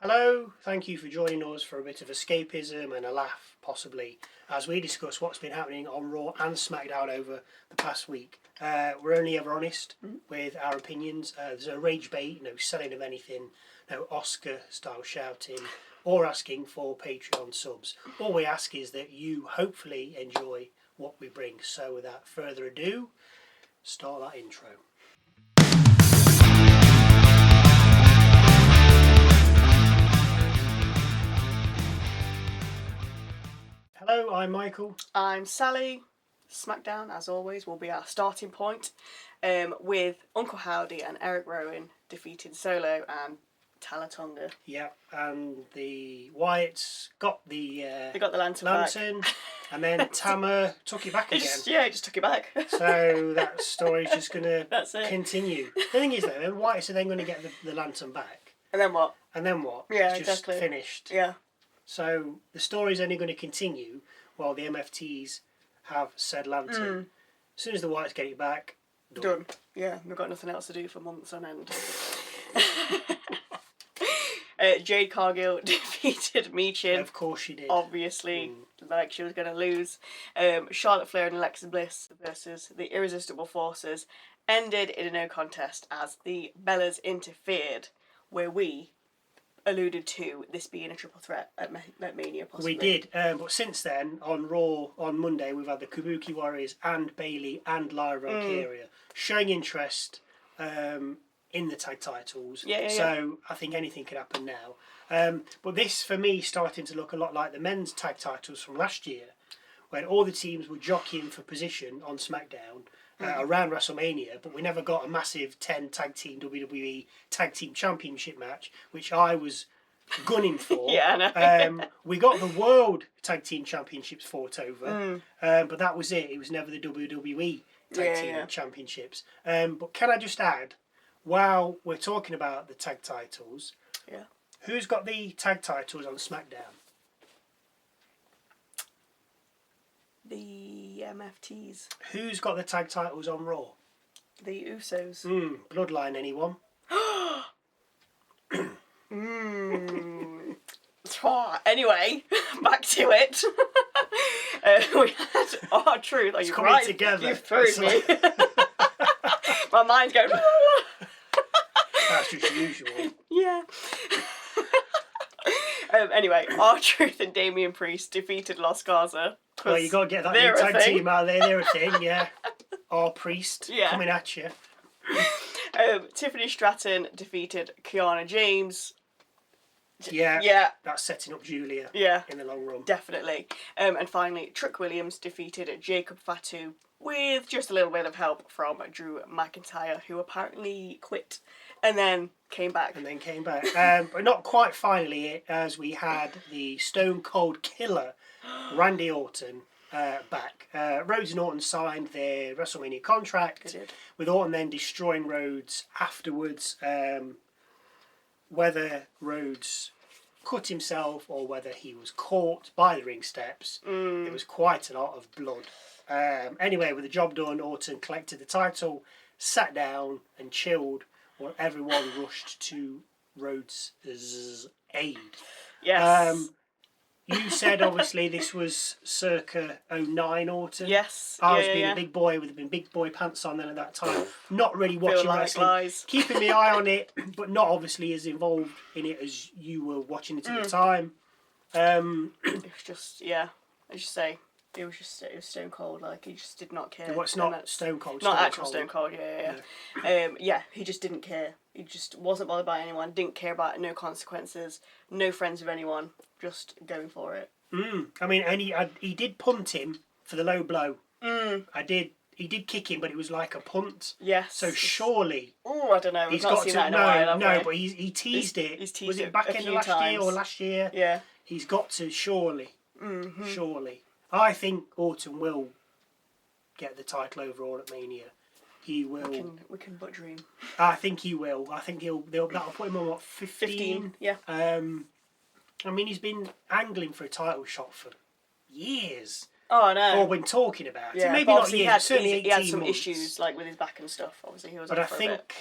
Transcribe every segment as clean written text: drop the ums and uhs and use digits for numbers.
Hello, thank you for joining us for a bit of escapism and a laugh, possibly, as we discuss what's been happening on Raw and SmackDown over the past week. We're only ever honest with our opinions. There's no rage bait, no selling of anything, no Oscar-style shouting, or asking for Patreon subs. All we ask is that you hopefully enjoy what we bring. So without further ado, start that intro. Hello, I'm Michael. I'm Sally. SmackDown, as always, will be our starting point, with Uncle Howdy and Eric Rowan defeating Solo and Tonga. Yeah, and the Wyatts got the They got the lantern back. And then Tama took it back again. He just took it back. So that story's just going to continue. The thing is, though, Wyatts are then going to get the lantern back. And then what? Yeah, Yeah, it's just exactly. Finished. Yeah. So the story's only going to continue while the MFTs have said lantern. As soon as the Wyatts get it back, done. Yeah, we've got nothing else to do for months on end. Jade Cargill defeated Meechin. Of course she did. Obviously, like she was going to lose. Charlotte Flair and Alexa Bliss versus the Irresistible Forces ended in a no contest as the Bellas interfered, where we alluded to this being a triple threat at Mania, possibly. We did, but since then, on Raw on Monday, we've had the Kabuki Warriors and Bayley and Lyra Valkyria showing interest in the tag titles. So I think anything could happen now. But this, for me, starting to look a lot like the men's tag titles from last year, when all the teams were jockeying for position on SmackDown around WrestleMania, but we never got a massive 10 tag team WWE tag team championship match, which I was gunning for. Yeah, I know. We got the World Tag Team Championships fought over, but that was it. It was never the WWE Tag Team Championships. But can I just add, while we're talking about the tag titles, who's got the tag titles on SmackDown? The MFTs. Who's got the tag titles on Raw? The Usos. Bloodline, anyone? Anyway, back to it. We had R-Truth. It's coming together. You've thrown me. My mind's going. That's just usual. Yeah. Anyway, R-Truth and Damian Priest defeated Los Garza. Well, you got to get that new tag team out there. They're a thing, yeah. R-Priest coming at you. Tiffany Stratton defeated Kiana James. Yeah. That's setting up Julia in the long run. Definitely. And finally, Trick Williams defeated Jacob Fatu with just a little bit of help from Drew McIntyre, who apparently quit and then came back. But not quite finally, as we had the Stone Cold Killer, Randy Orton, back. Rhodes and Orton signed their WrestleMania contract, with Orton then destroying Rhodes afterwards. Whether Rhodes cut himself or whether he was caught by the ring steps, it was quite a lot of blood. Anyway, with the job done, Orton collected the title, sat down and chilled while everyone rushed to Rhodes' aid. Yes. You said obviously this was circa 09 Orton. Yes. I was being a big boy with big boy pants on then at that time. Not really watching wrestling. Keeping my eye on it, but not obviously as involved in it as you were watching it at the time. It was just, as you say, it was Stone Cold. Like, he just did not care. What's not Stone Cold? Not actual Stone Cold, he just didn't care. He just wasn't bothered by anyone, didn't care about no consequences, no friends with anyone, just going for it. I mean, and he did punt him for the low blow. He did kick him, but it was like a punt. Yes. So surely... Oh, I don't know. We've not seen that in a while, No, but he teased it. He's teased was it it back a in few last times. year or last year? Yeah. He's got to, surely. Surely. I think Orton will get the title overall at Mania. He will. We can but dream. I think he will. I think that'll put him on, what, 15? Yeah. I mean, he's been angling for a title shot for years. Oh, I know. Or been talking about it. Yeah, Maybe not years, certainly 18 he had some months. issues, like, with his back and stuff. Obviously, he was But off I for a think... bit.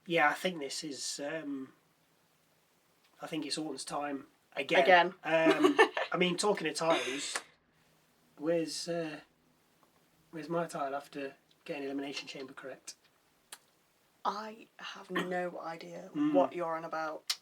Yeah, I think this is... I think it's Orton's time again. I mean, talking of titles, where's my title after getting Elimination Chamber correct? I have no idea what you're on about.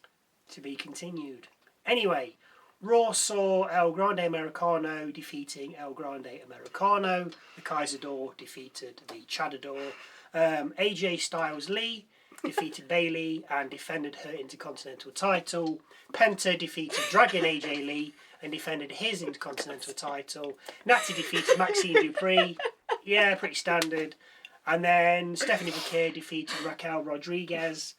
To be continued. Anyway, Raw saw El Grande Americano defeating El Grande Americano. The Kaisador defeated the Chadador. AJ Styles Lee defeated Bayley and defended her Intercontinental title. Penta defeated Dragon AJ Lee and defended his Intercontinental title. Natty defeated Maxine Dupree. Yeah, pretty standard. And then Stephanie Vaquer defeated Raquel Rodriguez.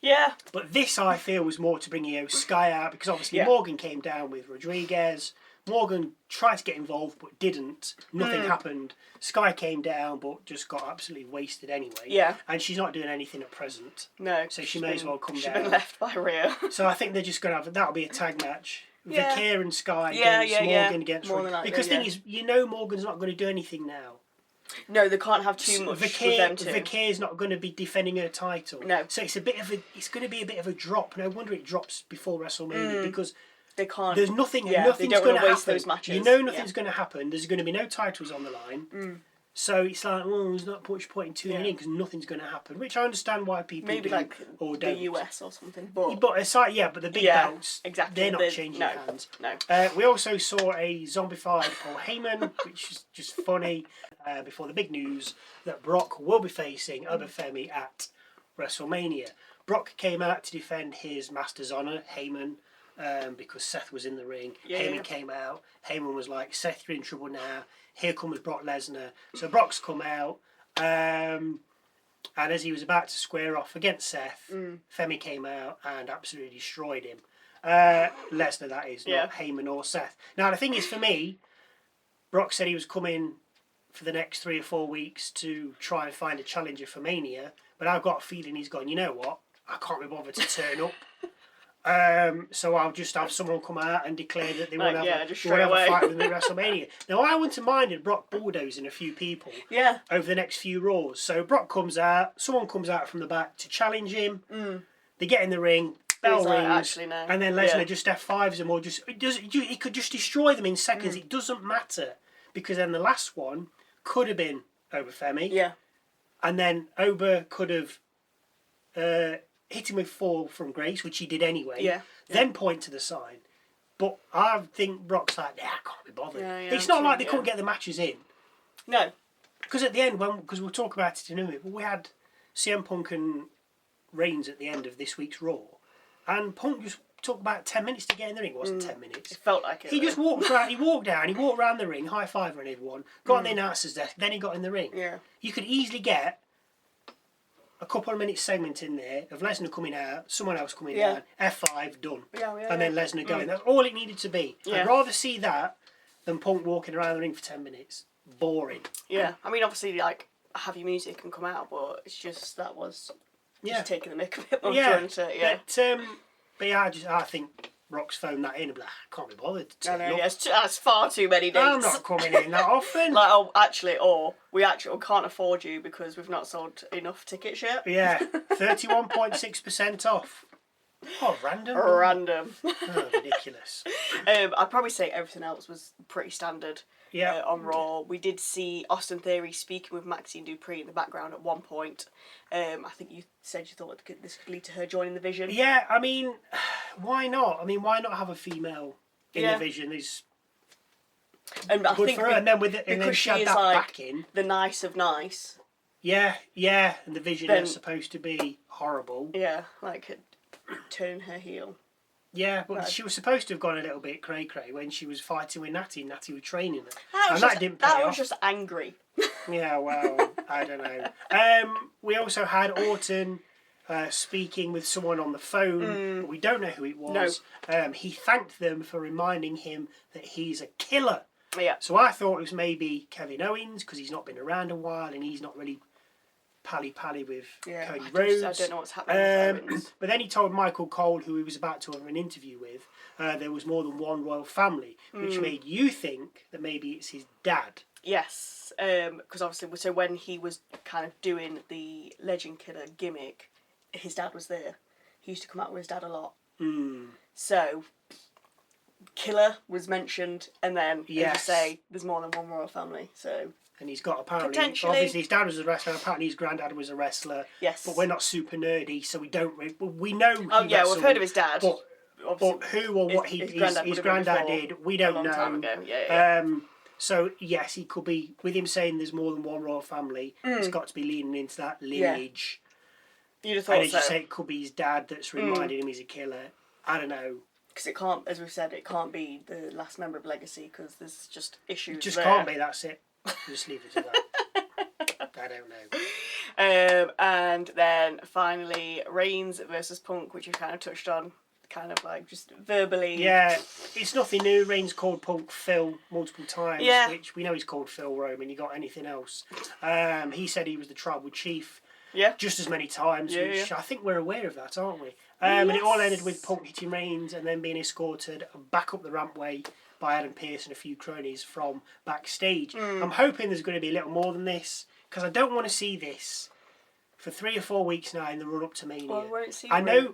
Yeah. But this, I feel, was more to bring Sky out because obviously Morgan came down with Rodriguez. Morgan tried to get involved but didn't. Nothing happened. Sky came down but just got absolutely wasted anyway. Yeah. And she's not doing anything at present. No. So she may as well come down. She's been left by Rhea. So I think they're just going to have... That'll be a tag match. Yeah. Vaquer and Sky against Morgan against Rodriguez. Because the thing is, Morgan's not going to do anything now. No, they can't have too much with them two. Vaquer's not going to be defending her title. No. So it's going to be a bit of a drop. No wonder it drops before WrestleMania because they can't. There's nothing. Yeah, nothing's going to happen. Those matches. Nothing's going to happen. There's going to be no titles on the line. So it's like, there's not much point in tuning in because nothing's going to happen. Which I understand why people maybe do like or the don't. US or something. But aside, but the big belts, exactly. they're not changing hands. No. We also saw a zombified Paul Heyman, which is just funny. Before the big news that Brock will be facing Oba Femi at WrestleMania. Brock came out to defend his Master's Honor, Heyman, because Seth was in the ring. Heyman came out. Heyman was like, Seth, you're in trouble now. Here comes Brock Lesnar. So Brock's come out. And as he was about to square off against Seth, Femi came out and absolutely destroyed him. Lesnar, that is, not Heyman or Seth. Now, the thing is, for me, Brock said he was coming for the next 3 or 4 weeks to try and find a challenger for Mania, but I've got a feeling he's gone, you know what, I can't be bothered to turn up. So I'll just have someone come out and declare that they want to have a fight with me at WrestleMania. Now, I wouldn't have minded Brock bulldozing a few people over the next few Raws. So Brock comes out, someone comes out from the back to challenge him. They get in the ring, bell rings, and then Lesnar just F5s them, or he could just destroy them in seconds. It doesn't matter, because then the last one could have been Oba Femi. Yeah. And then Oba could have hit him with fall from grace, which he did anyway. Yeah. Then point to the sign. But I think Brock's like, I can't be bothered. It's not like they couldn't get the matches in. No. Because at the end, because we'll talk about it in a minute, we had CM Punk and Reigns at the end of this week's Raw. And Punk just took about 10 minutes to get in the ring. It wasn't 10 minutes. It felt like it. He just walked around, he walked around the ring, high-fiving everyone, got on the announcer's desk, then he got in the ring. Yeah. You could easily get a couple of minutes segment in there of Lesnar coming out, someone else coming down, F5, done. And then Lesnar going. That's all it needed to be. I'd rather see that than Punk walking around the ring for 10 minutes. Boring. Yeah. I mean, obviously, like, have your music and come out, but it's just, that was just taking the mick a bit more. But I think Brock's phoned that in and be like, I can't be bothered to turn up. That's far too many dates. I'm not coming in that often. We can't afford you because we've not sold enough tickets yet. Yeah, 31.6% off. Oh, random. Oh, ridiculous. I'd probably say everything else was pretty standard. Yeah. On Raw, we did see Austin Theory speaking with Maxine Dupree in the background at one point. I think you said you thought this could lead to her joining the Vision. Yeah, I mean, why not? I mean, why not have a female in the Vision? And I think for her. And then because she had that back in. The nice of nice. Yeah, and the Vision is supposed to be horrible. Yeah, like turn her heel. Yeah, but she was supposed to have gone a little bit cray-cray when she was fighting with Natty. Natty was training her. That was just angry. Yeah, well, I don't know. We also had Orton speaking with someone on the phone, but we don't know who it was. No. He thanked them for reminding him that he's a killer. Yeah. So I thought it was maybe Kevin Owens, because he's not been around a while and he's not really pally with Cody Rhodes. I don't know what's happening with but then he told Michael Cole, who he was about to have an interview with, there was more than one royal family, which made you think that maybe it's his dad. Yes, because obviously, so when he was kind of doing the Legend Killer gimmick, his dad was there. He used to come out with his dad a lot. So, Killer was mentioned, and then, as you say, there's more than one royal family, so... And he's got, apparently, obviously his dad was a wrestler, apparently his granddad was a wrestler. Yes. But we're not super nerdy, so we don't... We know he Oh, yeah, wrestled, we've heard of his dad. But who or what his granddad did, we don't know. A long time ago, yeah. So, yes, he could be... With him saying there's more than one royal family, it's got to be leaning into that lineage. Yeah. You'd have thought so. And as you say, it could be his dad that's reminded him he's a killer. I don't know. Because it can't, as we've said, it can't be the last member of Legacy, because there's just issues It just there. can't be, that's it. Just leave it to that. I don't know. And then finally, Reigns versus Punk, which you kind of touched on, kind of like just verbally. Yeah, it's nothing new. Reigns called Punk Phil multiple times, which we know he's called Phil Roman. You got anything else? He said he was the tribal chief. Yeah. Just as many times, which I think we're aware of that, aren't we? And it all ended with Punk hitting Reigns and then being escorted back up the rampway by Adam Pearce and a few cronies from backstage. I'm hoping there's going to be a little more than this, because I don't want to see this for 3 or 4 weeks now in the run up to Mania. Well, we won't see I know.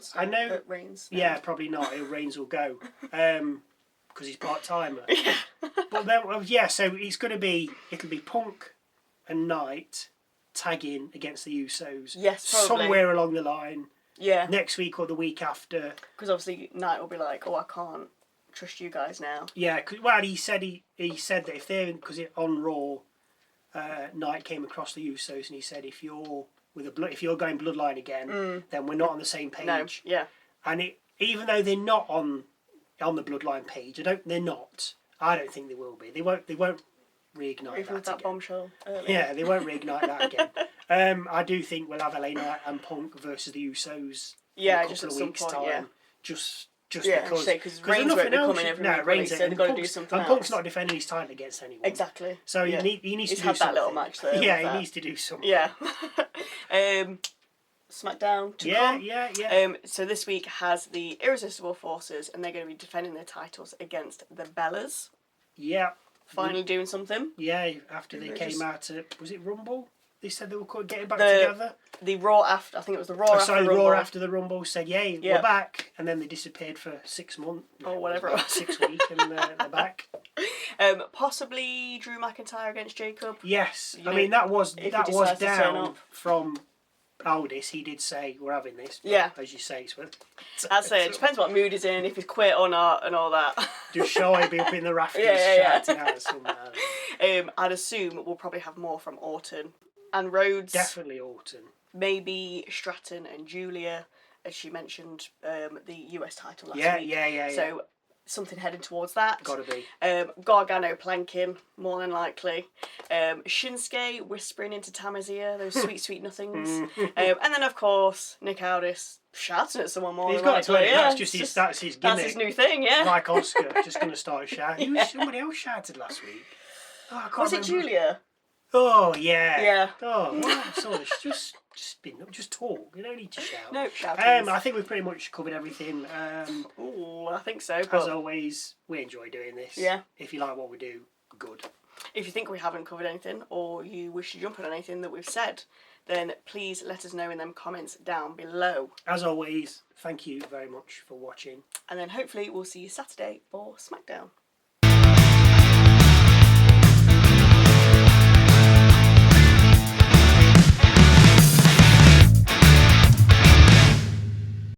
Reigns. Yeah, probably not. Reigns will go because he's part timer. But then, so it'll be Punk and Knight tagging against the Usos. Yes, probably. Somewhere along the line. Yeah. Next week or the week after. Because obviously Knight will be like, I can't trust you guys now. Yeah, he said that if they're, because on Raw, Knight came across the Usos and he said if you're going bloodline again, then we're not on the same page. No, yeah. And even though they're not on the bloodline page, they're not. I don't think they will be. They won't reignite even with that bombshell earlier. Yeah, they won't reignite that again. I do think we'll have LA Knight and Punk versus the Usos. Yeah, in a just couple at of some weeks point. time. Yeah. Just because Reigns won't be coming every week, really, so they've got to do something else. And Punk's not defending his title against anyone. Exactly. So he needs to do something. He's had that little match there. Yeah, he needs to do something. Yeah. SmackDown to come. Yeah. So this week has the Irresistible Forces, and they're going to be defending their titles against the Bellas. Yeah. Finally doing something. Yeah, after they came out at, was it Rumble? They said they were getting back together. The Raw after, I think it was the Raw after the Rumble. Raw after the Rumble said, we're back. And then they disappeared for 6 months. Or whatever it was. 6 weeks and they're back. Possibly Drew McIntyre against Jacob. Yes. That was down from Aldis. He did say, we're having this. Yeah. As you say, it's I'd say it depends what mood he's in, if he's quit or not, and all that. Just shy be up in the rafters shouting out somehow. I'd assume we'll probably have more from Orton and Rhodes. Definitely Orton. Maybe Stratton and Julia, as she mentioned, the US title last week. Yeah. So something heading towards that. Gotta be. Gargano planking, more than likely. Shinsuke whispering into Tama's ear, those sweet, sweet nothings. And then, of course, Nick Aldis shouting at someone more than likely. That's his gimmick. That's his new thing, yeah. Like Oscar, just going to start shouting. Somebody else shouted last week. Oh, I can't remember. It Julia? Oh, yeah. Yeah. Oh, well, sorry. Just talk. You don't need to shout. No, shouting. I think we've pretty much covered everything. I think so. As always, we enjoy doing this. Yeah. If you like what we do, good. If you think we haven't covered anything, or you wish to jump on anything that we've said, then please let us know in them comments down below. As always, thank you very much for watching. And then hopefully we'll see you Saturday for SmackDown.